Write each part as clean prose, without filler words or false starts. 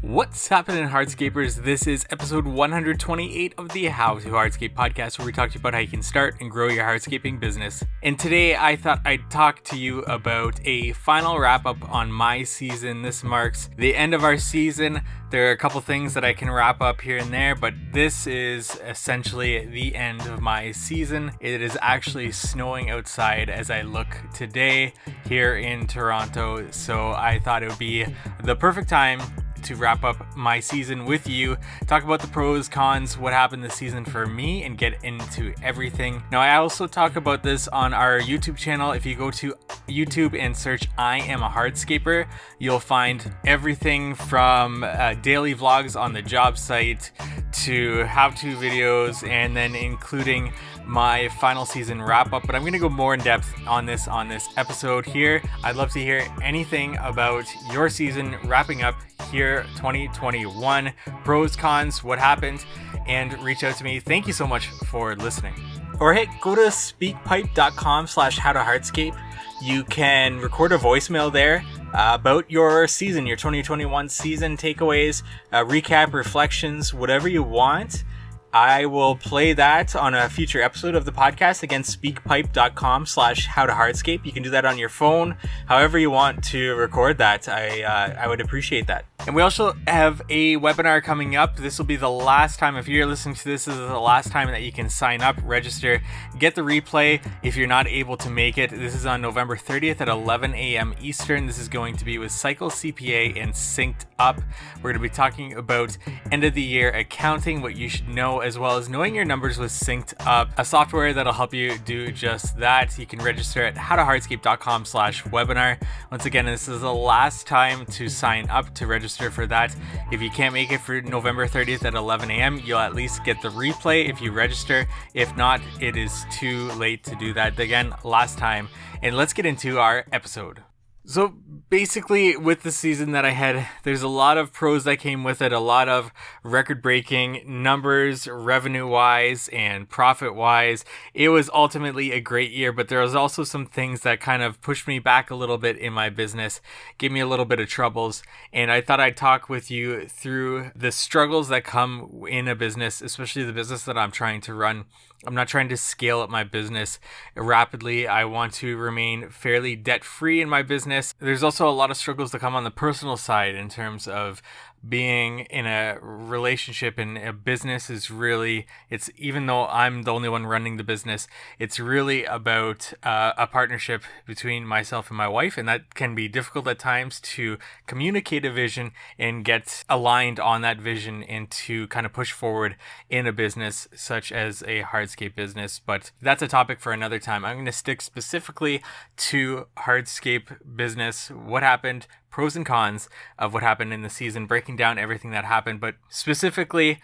What's happening, Hardscapers? This is episode 128 of the How to Hardscape podcast, where we talk to you about how you can start and grow your hardscaping business. And today I thought I'd talk to you about a final wrap up on my season. This marks the end of our season. There are a couple things that I can wrap up here and there, but this is essentially the end of my season. It is actually snowing outside as I look today here in Toronto, so I thought it would be the perfect time to wrap up my season with you, talk about the pros, cons, what happened this season for me, and get into everything. Now, I also talk about this on our YouTube channel. If you go to YouTube and search I Am a Hardscaper, you'll find everything from daily vlogs on the job site to how-to videos, and then including my final season wrap up. But I'm going to go more in depth on this episode here. I'd love to hear anything about your season wrapping up here 2021, pros, cons, what happened, and reach out to me. Thank you so much for listening. Or hey, go to speakpipe.com/howtohardscape. You can record a voicemail there about your season, your 2021 season takeaways, recap, reflections, whatever you want. I will play that on a future episode of the podcast. Again, speakpipe.com/howtohardscape. You can do that on your phone, however you want to record that. I would appreciate that. And we also have a webinar coming up. This will be the last time, if you're listening to this is the last time that you can sign up, register, get the replay if you're not able to make it. This is on November 30th at 11 a.m. Eastern. This is going to be with Cycle CPA and Synced Up. We're going to be talking about end of the year accounting, what you should know, as well as knowing your numbers with Synced Up, a software that'll help you do just that. You can register at howtohardscape.com/webinar. Once again, this is the last time to sign up to register for that. If you can't make it for November 30th at 11 a.m., you'll at least get the replay if you register. If not, it is too late to do that. Again, last time. And let's get into our episode. So basically, with the season that I had, there's a lot of pros that came with it, a lot of record-breaking numbers, revenue-wise and profit-wise. It was ultimately a great year, but there was also some things that kind of pushed me back a little bit in my business, gave me a little bit of troubles, and I thought I'd talk with you through the struggles that come in a business, especially the business that I'm trying to run. I'm not trying to scale up my business rapidly. I want to remain fairly debt-free in my business. There's also a lot of struggles that come on the personal side in terms of being in a relationship, and a business is really, it's, even though I'm the only one running the business, it's really about a partnership between myself and my wife, and that can be difficult at times to communicate a vision and get aligned on that vision and to kind of push forward in a business such as a hardscape business. But that's a topic for another time. I'm going to stick specifically to hardscape business, what happened, pros and cons of what happened in the season, breaking down everything that happened. But specifically,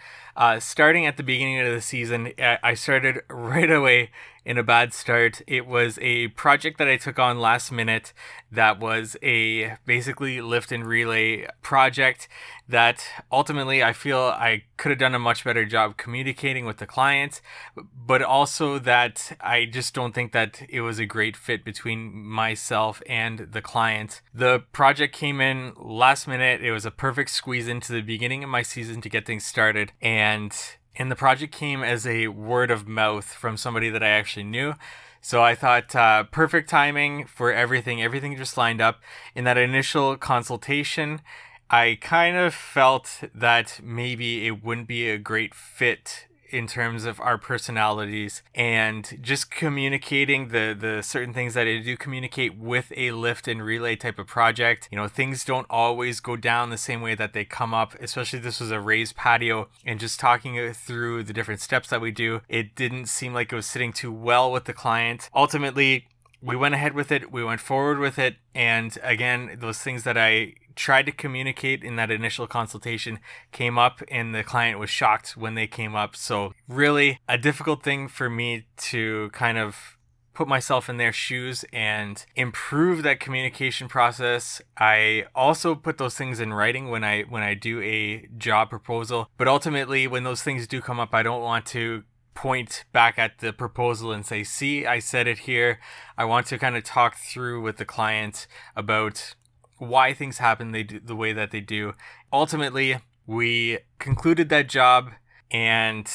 starting at the beginning of the season, I started right away in a bad start. It was a project that I took on last minute that was a basically lift and relay project that ultimately I feel I could have done a much better job communicating with the client, but also that I just don't think that it was a great fit between myself and the client. The project came in last minute. It was a perfect squeeze into the beginning of my season to get things started, and the project came as a word of mouth from somebody that I actually knew. So I thought perfect timing for everything. Everything just lined up. In that initial consultation, I kind of felt that maybe it wouldn't be a great fit in terms of our personalities, and just communicating the certain things that I do communicate with a lift and relay type of project. You know, things don't always go down the same way that they come up, especially this was a raised patio, and just talking through the different steps that we do, it didn't seem like it was sitting too well with the client. Ultimately, we went ahead with it, we went forward with it, and again, those things that I tried to communicate in that initial consultation came up, and the client was shocked when they came up. So really a difficult thing for me to kind of put myself in their shoes and improve that communication process. I also put those things in writing when I do a job proposal, but ultimately when those things do come up, I don't want to point back at the proposal and say, see, I said it here. I want to kind of talk through with the client about why things happen the way that they do. Ultimately, we concluded that job, and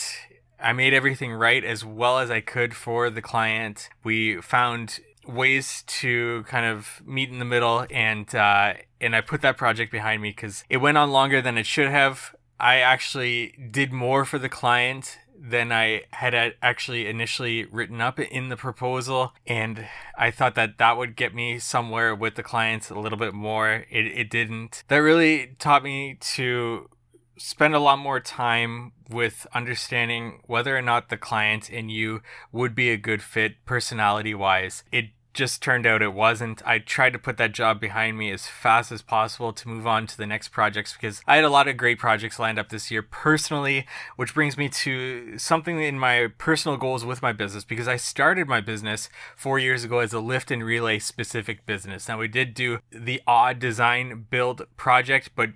I made everything right as well as I could for the client. We found ways to kind of meet in the middle, and I put that project behind me because it went on longer than it should have. I actually did more for the client than I had actually initially written up in the proposal, and I thought that would get me somewhere with the clients a little bit more. It didn't. That really taught me to spend a lot more time with understanding whether or not the client and you would be a good fit personality wise. It just turned out it wasn't. I tried to put that job behind me as fast as possible to move on to the next projects because I had a lot of great projects lined up this year personally, which brings me to something in my personal goals with my business, because I started my business 4 years ago as a lift and relay specific business. Now, we did do the odd design build project, but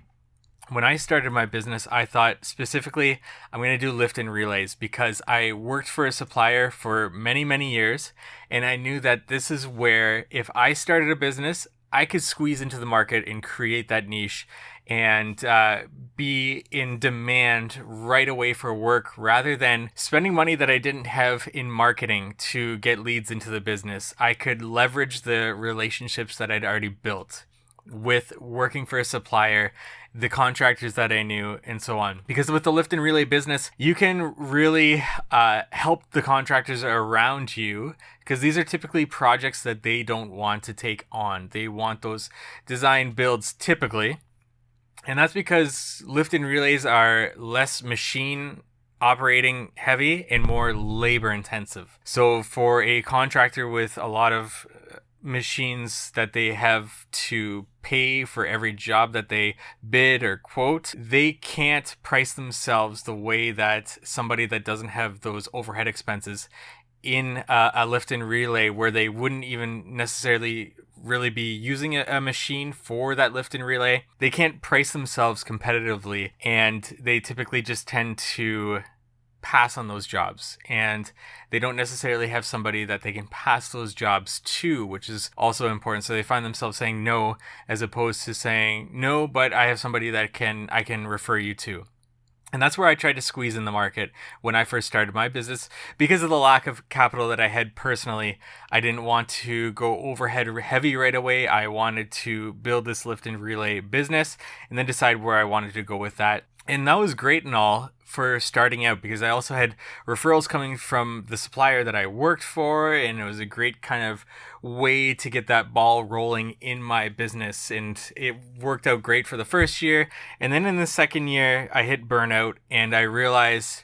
when I started my business, I thought specifically I'm going to do lift and relays because I worked for a supplier for many, many years. And I knew that this is where if I started a business, I could squeeze into the market and create that niche and be in demand right away for work rather than spending money that I didn't have in marketing to get leads into the business. I could leverage the relationships that I'd already built with working for a supplier, the contractors that I knew, and so on. Because with the lift and relay business, you can really help the contractors around you, because these are typically projects that they don't want to take on. They want those design builds typically. And that's because lift and relays are less machine operating heavy and more labor intensive. So for a contractor with a lot of machines that they have to pay for every job that they bid or quote, they can't price themselves the way that somebody that doesn't have those overhead expenses in a lift and relay, where they wouldn't even necessarily really be using a machine for that lift and relay. They can't price themselves competitively, and they typically just tend to pass on those jobs, and they don't necessarily have somebody that they can pass those jobs to, which is also important. So they find themselves saying no as opposed to saying no, but I have somebody that I can refer you to. And that's where I tried to squeeze in the market when I first started my business. Because of the lack of capital that I had personally, I didn't want to go overhead heavy right away. I wanted to build this lift and relay business and then decide where I wanted to go with that. And that was great and all for starting out, because I also had referrals coming from the supplier that I worked for, and it was a great kind of way to get that ball rolling in my business. And it worked out great for the first year. And then in the second year, I hit burnout, and I realized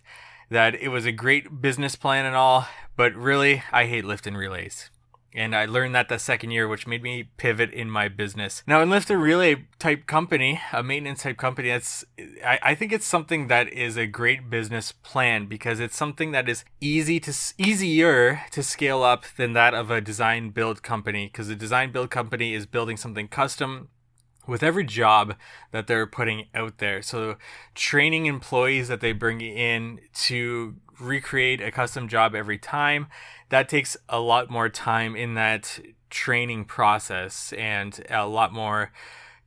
that it was a great business plan and all, but really, I hate lift and relays. And I learned that the second year, which made me pivot in my business. Now, in lift and relay type company, a maintenance type company, I think it's something that is a great business plan, because it's something that is easier to scale up than that of a design build company, because a design build company is building something custom with every job that they're putting out there. So training employees that they bring in to recreate a custom job every time, that takes a lot more time in that training process and a lot more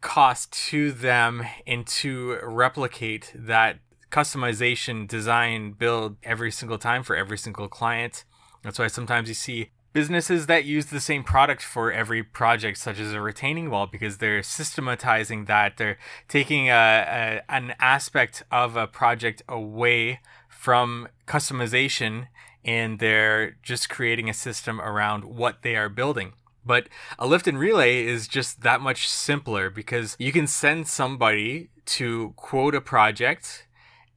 cost to them, and to replicate that customization, design, build every single time for every single client. That's why sometimes you see businesses that use the same product for every project, such as a retaining wall, because they're systematizing that. They're taking an aspect of a project away from customization, and they're just creating a system around what they are building. But a lift and relay is just that much simpler, because you can send somebody to quote a project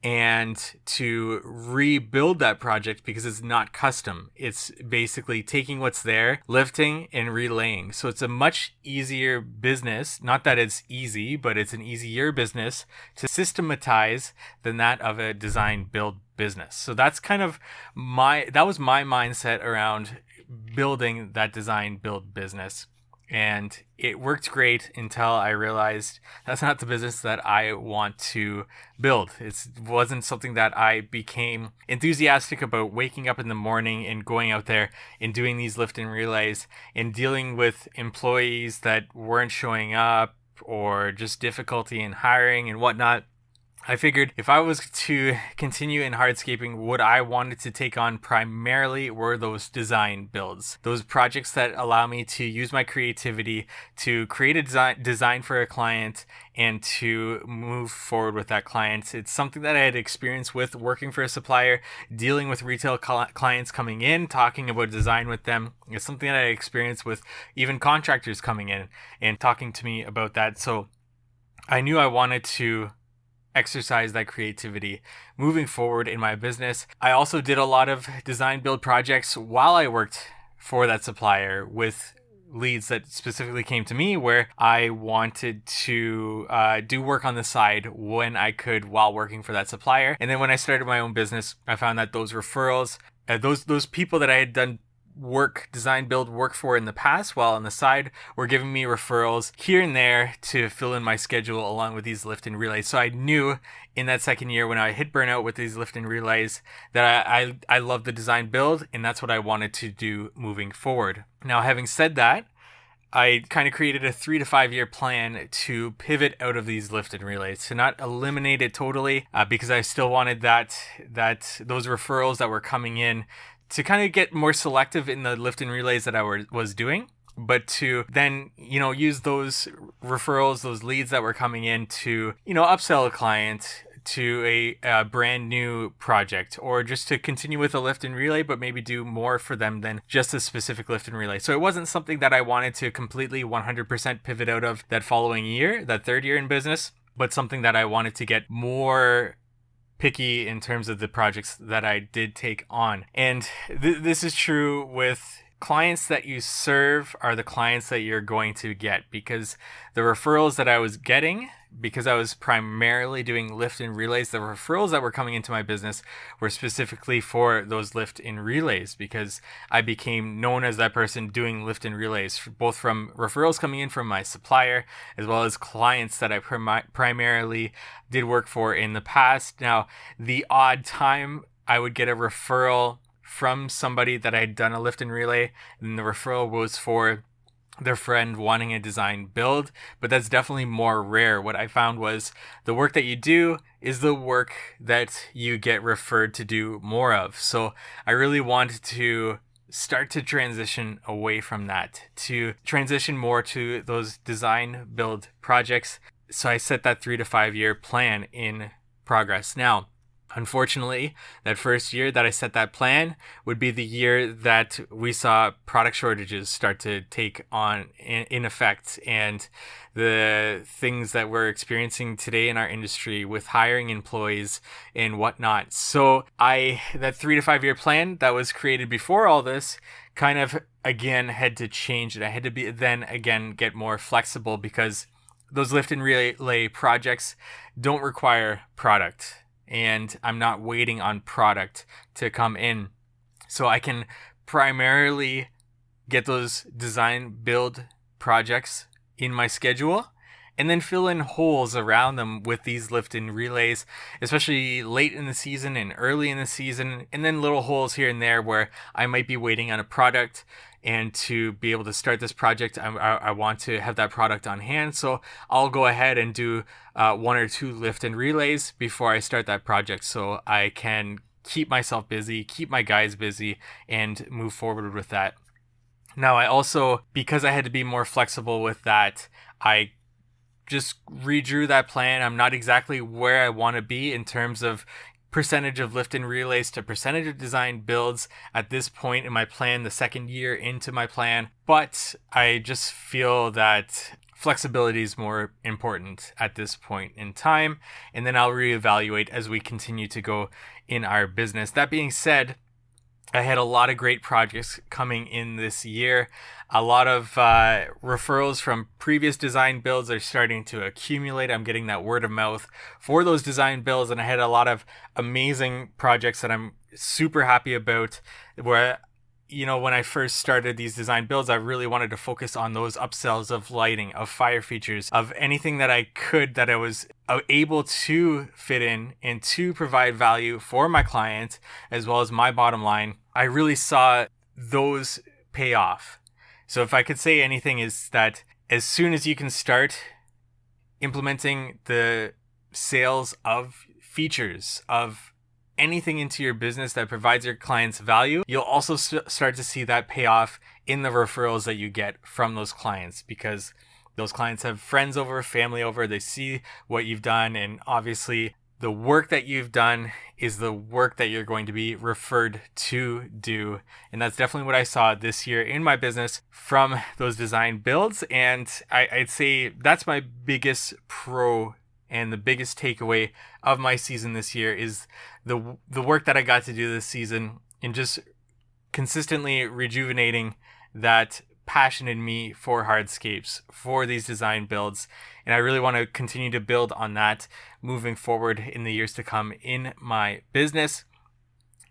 and to rebuild that project, because it's not custom. It's basically taking what's there, lifting and relaying. So it's a much easier business. Not that it's easy, but it's an easier business to systematize than that of a design build business. So that's kind of that was my mindset around building that design build business. And it worked great until I realized that's not the business that I want to build. It wasn't something that I became enthusiastic about, waking up in the morning and going out there and doing these lift and relays and dealing with employees that weren't showing up, or just difficulty in hiring and whatnot, I figured if I was to continue in hardscaping, what I wanted to take on primarily were those design builds, those projects that allow me to use my creativity to create a design for a client and to move forward with that client. It's something that I had experience with working for a supplier, dealing with retail clients coming in, talking about design with them. It's something that I experienced with even contractors coming in and talking to me about that. So I knew I wanted to exercise that creativity moving forward in my business. I also did a lot of design build projects while I worked for that supplier with leads that specifically came to me where I wanted to do work on the side when I could while working for that supplier. And then when I started my own business, I found that those referrals, those people that I had done design build work for in the past while on the side were giving me referrals here and there to fill in my schedule along with these lift and relays. So I knew in that second year when I hit burnout with these lift and relays that I love the design build, and that's what I wanted to do moving forward. Now, having said that, I kind of created a 3 to 5 year plan to pivot out of these lift and relays, to not eliminate it totally, because I still wanted that those referrals that were coming in to kind of get more selective in the lift and relays that I was doing, but to then, use those referrals, those leads that were coming in to, upsell a client to a brand new project, or just to continue with a lift and relay, but maybe do more for them than just a specific lift and relay. So it wasn't something that I wanted to completely 100% pivot out of that following year, that third year in business, but something that I wanted to get more picky in terms of the projects that I did take on. And this is true with clients that you serve are the clients that you're going to get, because the referrals that I was getting, because I was primarily doing lift and relays, the referrals that were coming into my business were specifically for those lift and relays, because I became known as that person doing lift and relays, both from referrals coming in from my supplier as well as clients that I primarily did work for in the past. Now, the odd time I would get a referral from somebody that I had done a lift and relay, and the referral was for their friend wanting a design build, but that's definitely more rare. What I found was the work that you do is the work that you get referred to do more of. So I really wanted to start to transition away from that, to transition more to those design build projects. So I set that 3 to 5 year plan in progress. Now, unfortunately, that first year that I set that plan would be the year that we saw product shortages start to take on in effect, and the things that we're experiencing today in our industry with hiring employees and whatnot. So that 3 to 5 year plan that was created before all this kind of again had to change it. I had to get more flexible, because those lift and relay projects don't require product, and I'm not waiting on product to come in. So I can primarily get those design build projects in my schedule and then fill in holes around them with these lift and relays, especially late in the season and early in the season, and then little holes here and there where I might be waiting on a product. And to be able to start this project, I want to have that product on hand. So I'll go ahead and do 1 or 2 lift and relays before I start that project, so I can keep myself busy, keep my guys busy, and move forward with that. Now, I also, because I had to be more flexible with that, I just redrew that plan. I'm not exactly where I want to be in terms of percentage of lift and relays to percentage of design builds at this point in my plan, the second year into my plan. But I just feel that flexibility is more important at this point in time. And then I'll reevaluate as we continue to go in our business. That being said, I had a lot of great projects coming in this year. A lot of referrals from previous design builds are starting to accumulate. I'm getting that word of mouth for those design builds, and I had a lot of amazing projects that I'm super happy about, where, when I first started these design builds, I really wanted to focus on those upsells of lighting, of fire features, of anything that I could, that I was able to fit in and to provide value for my client as well as my bottom line. I really saw those pay off. So if I could say anything, is that as soon as you can start implementing the sales of features of anything into your business that provides your clients value, you'll also start to see that pay off in the referrals that you get from those clients, because those clients have friends over, family over, they see what you've done, and obviously the work that you've done is the work that you're going to be referred to do. And that's definitely what I saw this year in my business from those design builds. And I'd say that's my biggest pro and the biggest takeaway of my season this year is the work that I got to do this season and just consistently rejuvenating that passion in me for hardscapes, for these design builds. And I really want to continue to build on that moving forward in the years to come in my business.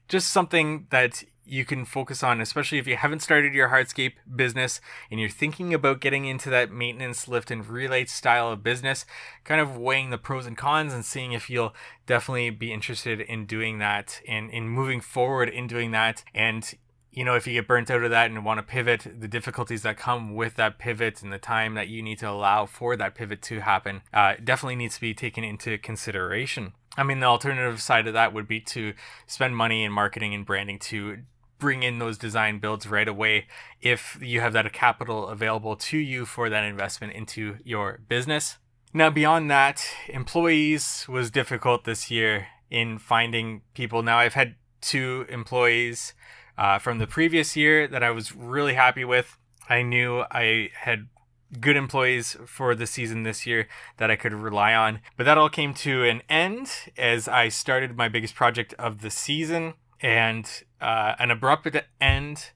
Just something that you can focus on, especially if you haven't started your hardscape business and you're thinking about getting into that maintenance, lift, and relay style of business, kind of weighing the pros and cons and seeing if you'll definitely be interested in doing that and in moving forward in doing that. And if you get burnt out of that and want to pivot, the difficulties that come with that pivot and the time that you need to allow for that pivot to happen definitely needs to be taken into consideration. I mean, the alternative side of that would be to spend money in marketing and branding to bring in those design builds right away if you have that capital available to you for that investment into your business. Now, beyond that, employees was difficult this year in finding people. Now, I've had 2 employees from the previous year that I was really happy with. I knew I had good employees for the season this year that I could rely on, but that all came to an end as I started my biggest project of the season, and an abrupt end,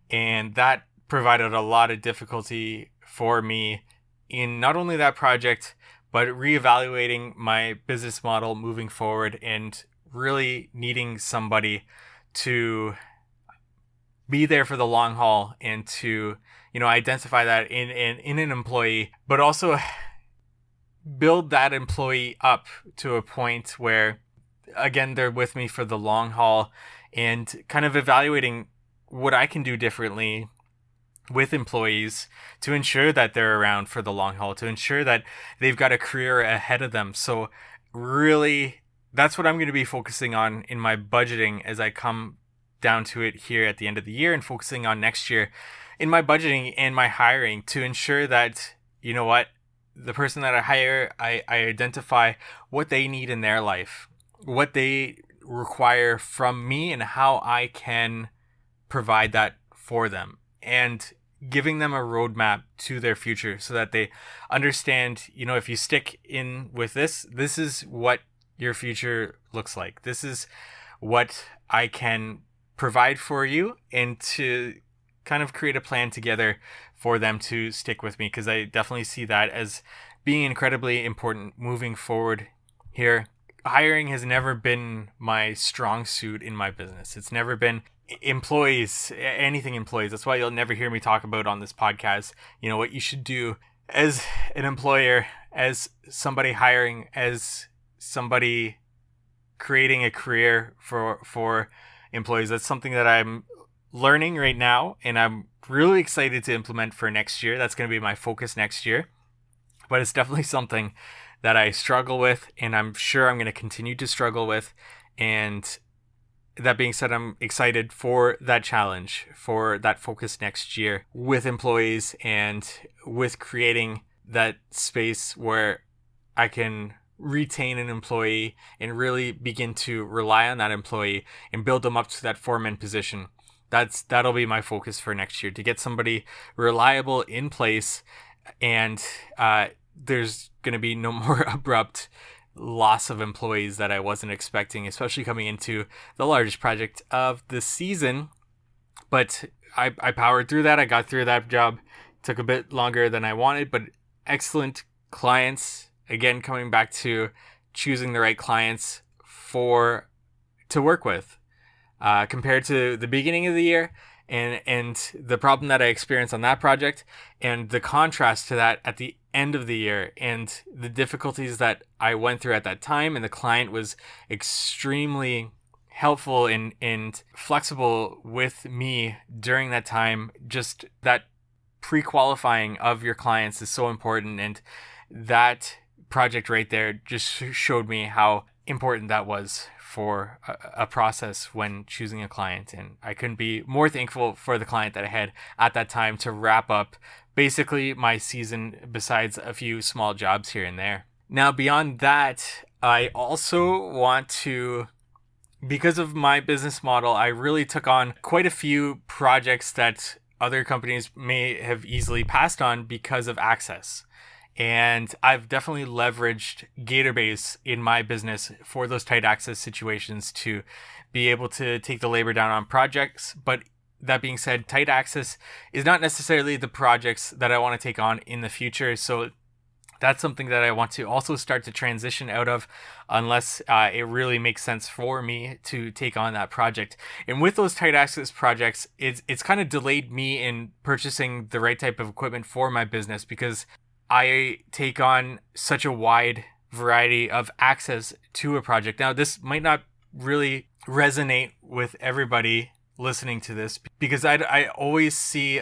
and that provided a lot of difficulty for me in not only that project, but reevaluating my business model moving forward and really needing somebody to be there for the long haul and to, identify that in an employee, but also build that employee up to a point where, again, they're with me for the long haul, and kind of evaluating what I can do differently with employees to ensure that they're around for the long haul, to ensure that they've got a career ahead of them. So really, that's what I'm going to be focusing on in my budgeting as I come down to it here at the end of the year, and focusing on next year in my budgeting and my hiring to ensure that, the person that I hire, I identify what they need in their life, what they require from me, and how I can provide that for them, and giving them a roadmap to their future so that they understand, if you stick in with this is what your future looks like. This is what I can provide for you, and to kind of create a plan together for them to stick with me, because I definitely see that as being incredibly important moving forward here. Hiring has never been my strong suit in my business. It's never been employees, anything employees. That's why you'll never hear me talk about on this podcast, what you should do as an employer, as somebody hiring, as somebody creating a career for employees. That's something that I'm learning right now, and I'm really excited to implement for next year. That's going to be my focus next year, but it's definitely something that I struggle with, and I'm sure I'm going to continue to struggle with. And that being said, I'm excited for that challenge, for that focus next year with employees, and with creating that space where I can retain an employee and really begin to rely on that employee and build them up to that foreman position. That'll be my focus for next year, to get somebody reliable in place, and there's going to be no more abrupt loss of employees that I wasn't expecting, especially coming into the largest project of the season. But I powered through that. I got through that job. Took a bit longer than I wanted, but excellent clients. Again, coming back to choosing the right clients to work with, compared to the beginning of the year, and the problem that I experienced on that project, and the contrast to that at the end of the year, and the difficulties that I went through at that time. And the client was extremely helpful and flexible with me during that time. Just that pre-qualifying of your clients is so important, and that project right there just showed me how important that was for a process when choosing a client. And I couldn't be more thankful for the client that I had at that time to wrap up basically my season, besides a few small jobs here and there. Now, beyond that, I also want to, because of my business model, I really took on quite a few projects that other companies may have easily passed on because of access. And I've definitely leveraged Gatorbase in my business for those tight access situations to be able to take the labor down on projects. But that being said, tight access is not necessarily the projects that I want to take on in the future. So that's something that I want to also start to transition out of, unless it really makes sense for me to take on that project. And with those tight access projects, it's kind of delayed me in purchasing the right type of equipment for my business, because I take on such a wide variety of access to a project. Now, this might not really resonate with everybody listening to this, because I always see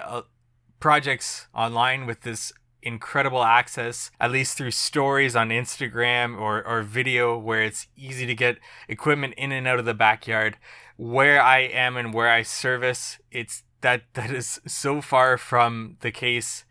projects online with this incredible access, at least through stories on Instagram or video, where it's easy to get equipment in and out of the backyard. Where I am and where I service, it's that is so far from the case.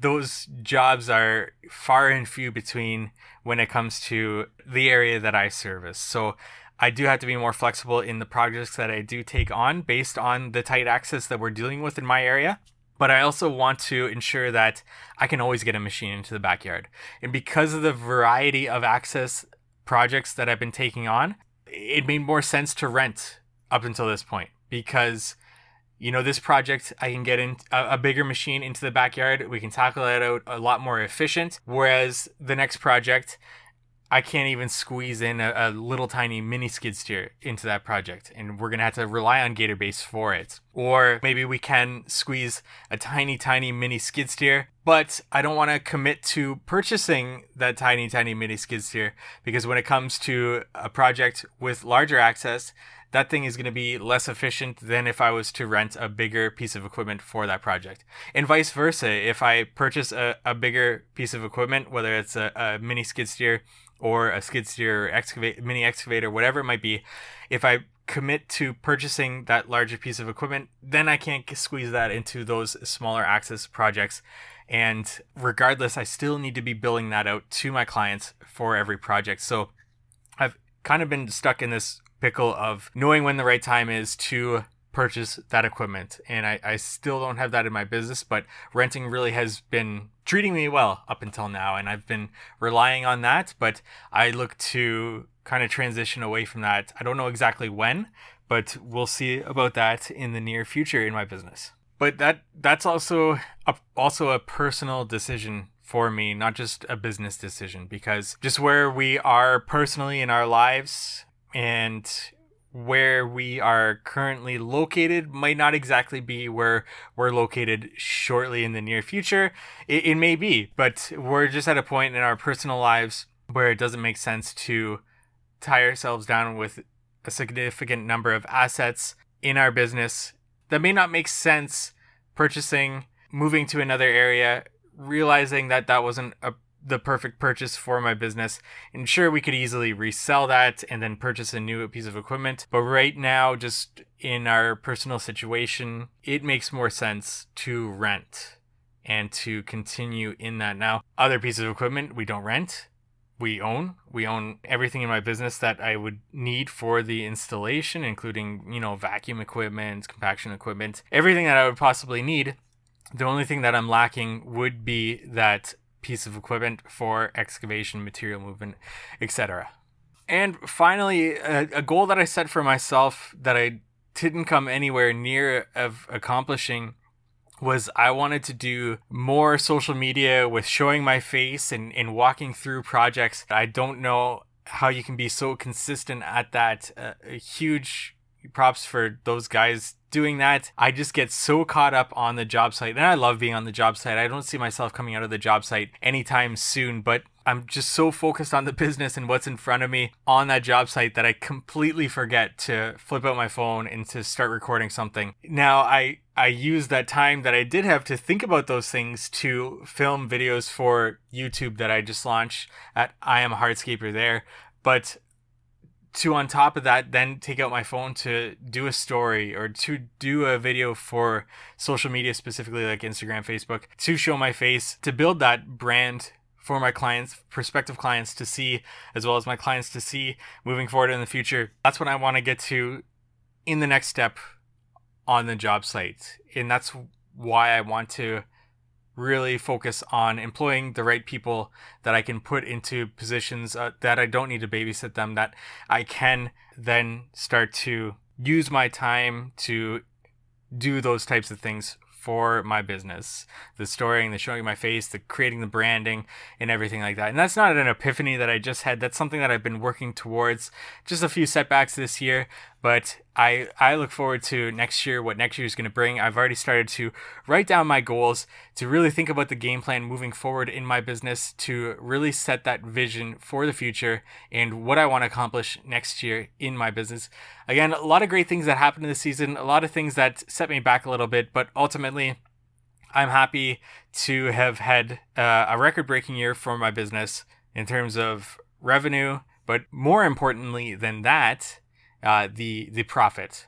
Those jobs are far and few between when it comes to the area that I service. So I do have to be more flexible in the projects that I do take on based on the tight access that we're dealing with in my area. But I also want to ensure that I can always get a machine into the backyard. And because of the variety of access projects that I've been taking on, it made more sense to rent up until this point, because this project, I can get in a bigger machine into the backyard. We can tackle that out a lot more efficient. Whereas the next project, I can't even squeeze in a little tiny mini skid steer into that project. And we're going to have to rely on Gatorbase for it. Or maybe we can squeeze a tiny, tiny mini skid steer, but I don't want to commit to purchasing that tiny, tiny mini skid steer, because when it comes to a project with larger access, that thing is going to be less efficient than if I was to rent a bigger piece of equipment for that project. And vice versa, if I purchase a bigger piece of equipment, whether it's a mini skid steer or a skid steer or mini excavator, whatever it might be, if I commit to purchasing that larger piece of equipment, then I can't squeeze that into those smaller access projects. And regardless, I still need to be billing that out to my clients for every project. So I've kind of been stuck in this pickle of knowing when the right time is to purchase that equipment. And I still don't have that in my business, but renting really has been treating me well up until now. And I've been relying on that, but I look to kind of transition away from that. I don't know exactly when, but we'll see about that in the near future in my business. But that's also a personal decision for me, not just a business decision, because just where we are personally in our lives and where we are currently located might not exactly be where we're located shortly in the near future. It may be, but we're just at a point in our personal lives where it doesn't make sense to tie ourselves down with a significant number of assets in our business that may not make sense purchasing, moving to another area, realizing that wasn't the perfect purchase for my business. And sure, we could easily resell that and then purchase a new piece of equipment. But right now, just in our personal situation, it makes more sense to rent and to continue in that. Now, other pieces of equipment we don't rent. We own everything in my business that I would need for the installation, including, vacuum equipment, compaction equipment, everything that I would possibly need. The only thing that I'm lacking would be that piece of equipment for excavation, material movement, etc. And finally, a goal that I set for myself that I didn't come anywhere near of accomplishing was I wanted to do more social media with showing my face and walking through projects. I don't know how you can be so consistent at that. Huge props for those guys doing that. I just get so caught up on the job site, and I love being on the job site. I don't see myself coming out of the job site anytime soon, but I'm just so focused on the business and what's in front of me on that job site that I completely forget to flip out my phone and to start recording something. Now, I use that time that I did have to think about those things to film videos for YouTube that I just launched at I Am a Hardscaper there. But to, on top of that, then take out my phone to do a story or to do a video for social media, specifically like Instagram, Facebook, to show my face, to build that brand for my clients, prospective clients to see, as well as my clients to see moving forward in the future. That's what I want to get to in the next step on the job site. And that's why I want to really focus on employing the right people that I can put into positions that I don't need to babysit them, that I can then start to use my time to do those types of things for my business, the storying, the showing my face, the creating the branding and everything like that. And that's not an epiphany that I just had. That's something that I've been working towards. Just a few setbacks this year, but I look forward to next year, what next year is going to bring. I've already started to write down my goals, to really think about the game plan moving forward in my business, to really set that vision for the future and what I want to accomplish next year in my business. Again, a lot of great things that happened this season, a lot of things that set me back a little bit, but ultimately I'm happy to have had a record-breaking year for my business in terms of revenue, but more importantly than that, the profit,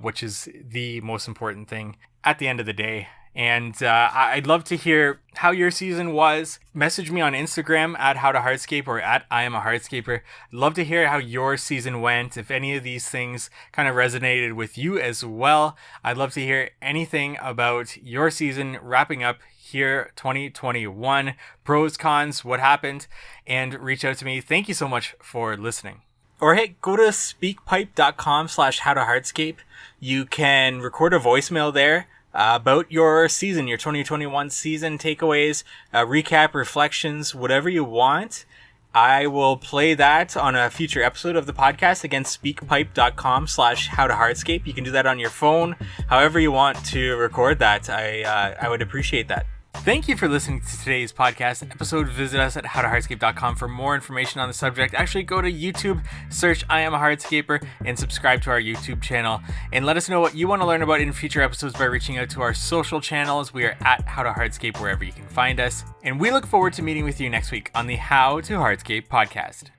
which is the most important thing at the end of the day. And I'd love to hear how your season was. Message me on Instagram at How to Hardscape or at I Am a Hardscaper. I'd love to hear how your season went. If any of these things kind of resonated with you as well, I'd love to hear anything about your season wrapping up here 2021, pros, cons, what happened, and reach out to me. Thank you so much for listening. Or hey, go to speakpipe.com/howtohardscape. You can record a voicemail there about your season, your 2021 season takeaways, recap, reflections, whatever you want. I will play that on a future episode of the podcast. Again, speakpipe.com/howtohardscape. You can do that on your phone, however you want to record that. I would appreciate that. Thank you for listening to today's podcast episode. Visit us at howtohardscape.com for more information on the subject. Actually, go to YouTube, search I Am a Hardscaper, and subscribe to our YouTube channel. And let us know what you want to learn about in future episodes by reaching out to our social channels. We are at How to Hardscape wherever you can find us. And we look forward to meeting with you next week on the How to Hardscape podcast.